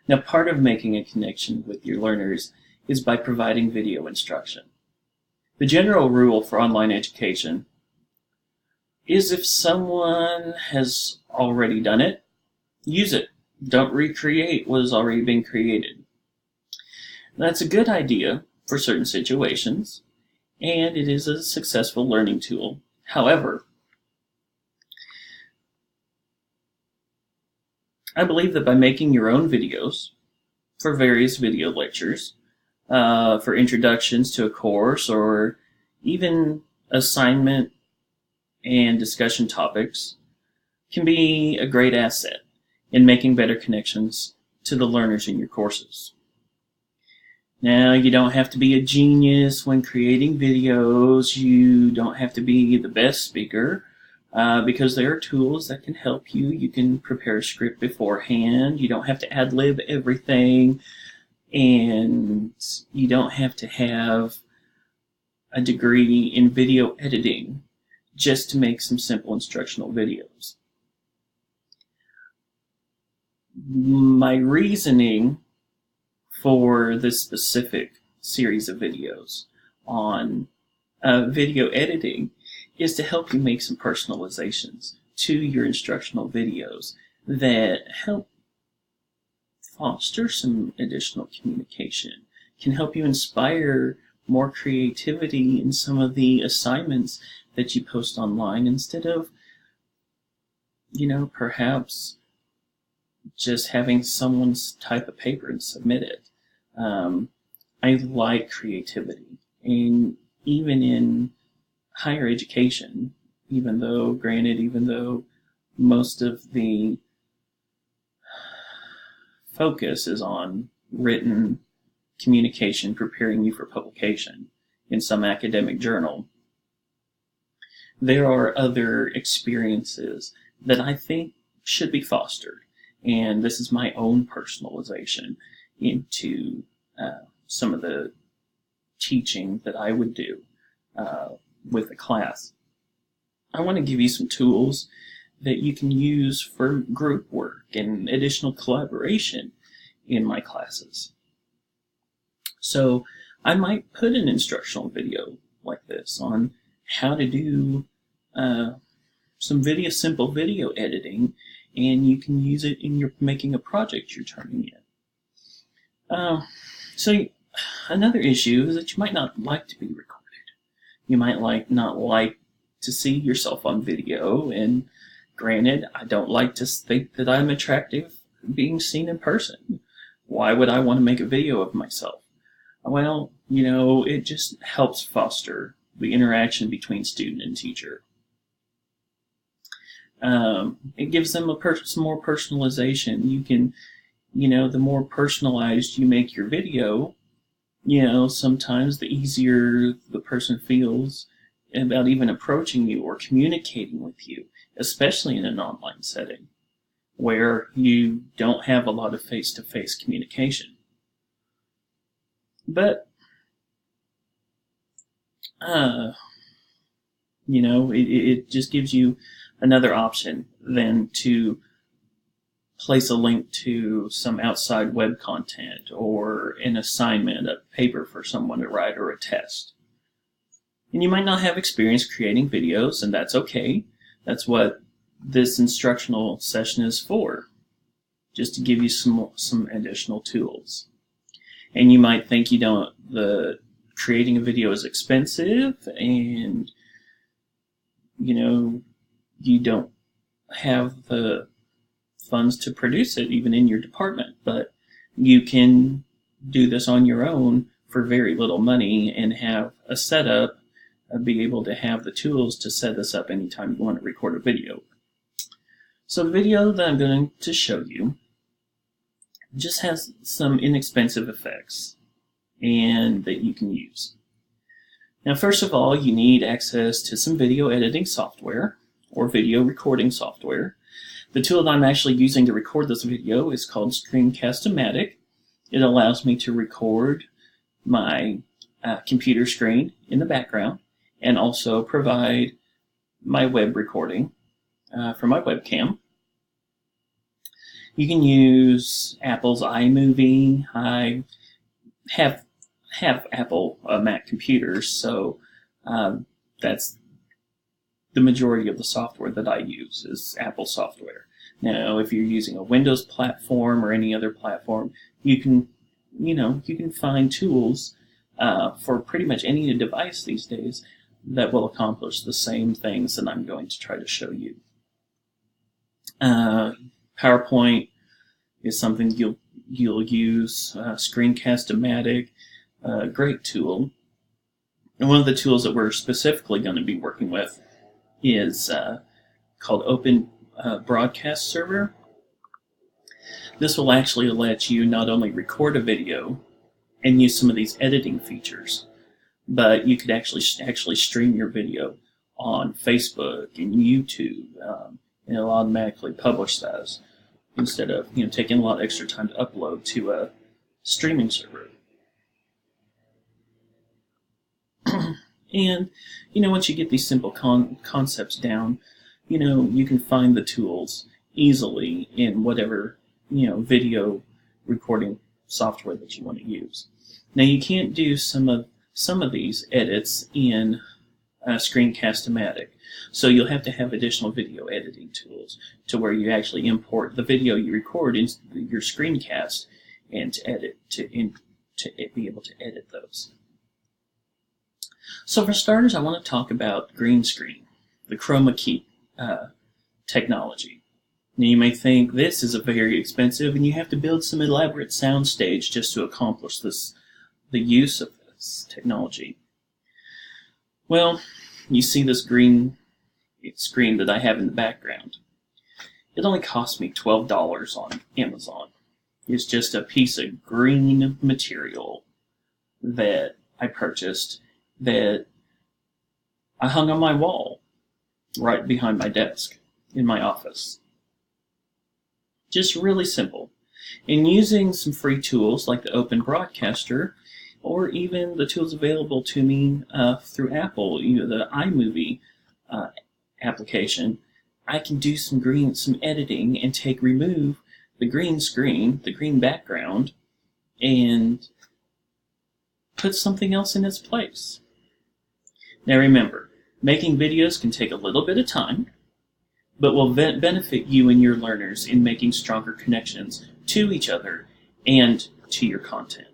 Now, part of making a connection with your learners is by providing video instruction. The general rule for online education is if someone has already done it, use it. Don't recreate what has already been created. That's a good idea for certain situations, and it is a successful learning tool. However, I believe that by making your own videos for various video lectures, for introductions to a course, or even assignment and discussion topics, can be a great asset in making better connections to the learners in your courses. Now, you don't have to be a genius when creating videos. You don't have to be the best speaker, because there are tools that can help you. You can prepare a script beforehand. You don't have to ad-lib everything, and you don't have to have a degree in video editing just to make some simple instructional videos. My reasoning for this specific series of videos on video editing is to help you make some personalizations to your instructional videos that help foster some additional communication, can help you inspire more creativity in some of the assignments that you post online, instead of, perhaps just having someone type a paper and submit it. I like creativity, and even in higher education, even though most of the focus is on written communication, preparing you for publication in some academic journal, there are other experiences that I think should be fostered. And this is my own personalization into some of the teaching that I would do with a class. I want to give you some tools that you can use for group work and additional collaboration in my classes. So I might put an instructional video like this on how to do some simple video editing, and you can use it in your making a project you're turning in. So another issue is that you might not like to be recorded. You might not like to see yourself on video, and granted, I don't like to think that I'm attractive being seen in person. Why would I want to make a video of myself? Well, it just helps foster the interaction between student and teacher. It gives them some more personalization. You can, the more personalized you make your video, sometimes the easier the person feels about even approaching you or communicating with you, especially in an online setting where you don't have a lot of face-to-face communication. But, it just gives you another option than to place a link to some outside web content or an assignment, a paper for someone to write, or a test. And you might not have experience creating videos, and that's okay. That's what this instructional session is for, just to give you some additional tools. And you might think creating a video is expensive, and you don't have the funds to produce it even in your department, but you can do this on your own for very little money and have a setup, be able to have the tools to set this up anytime you want to record a video. So the video that I'm going to show you just has some inexpensive effects and that you can use. Now, first of all, you need access to some video editing software or video recording software. The tool that I'm actually using to record this video is called Screencast-O-Matic. It allows me to record my computer screen in the background and also provide my web recording for my webcam. You can use Apple's iMovie. I have Apple Mac computers, so that's the majority of the software that I use is Apple software. Now, if you're using a Windows platform or any other platform, you can find tools for pretty much any device these days that will accomplish the same things that I'm going to try to show you. PowerPoint is something you'll use. Screencast-O-Matic, great tool. And one of the tools that we're specifically going to be working with is called Open Broadcast Server. This will actually let you not only record a video and use some of these editing features, but you could actually stream your video on Facebook and YouTube, and it'll automatically publish those instead of taking a lot of extra time to upload to a streaming server. And once you get these simple concepts down, you can find the tools easily in whatever video recording software that you want to use. Now, you can't do some of these edits in Screencast-O-Matic, so you'll have to have additional video editing tools to where you actually import the video you record into your screencast and to be able to edit those. So for starters, I want to talk about green screen, the chroma key technology. Now, you may think this is very expensive and you have to build some elaborate soundstage just to accomplish the use of this technology. Well, you see this green screen that I have in the background. It only cost me $12 on Amazon. It's just a piece of green material that I purchased that I hung on my wall right behind my desk in my office. Just really simple. And using some free tools like the Open Broadcaster, or even the tools available to me through Apple, the iMovie application, I can do some editing and remove the green screen, the green background, and put something else in its place. Now remember, making videos can take a little bit of time, but will benefit you and your learners in making stronger connections to each other and to your content.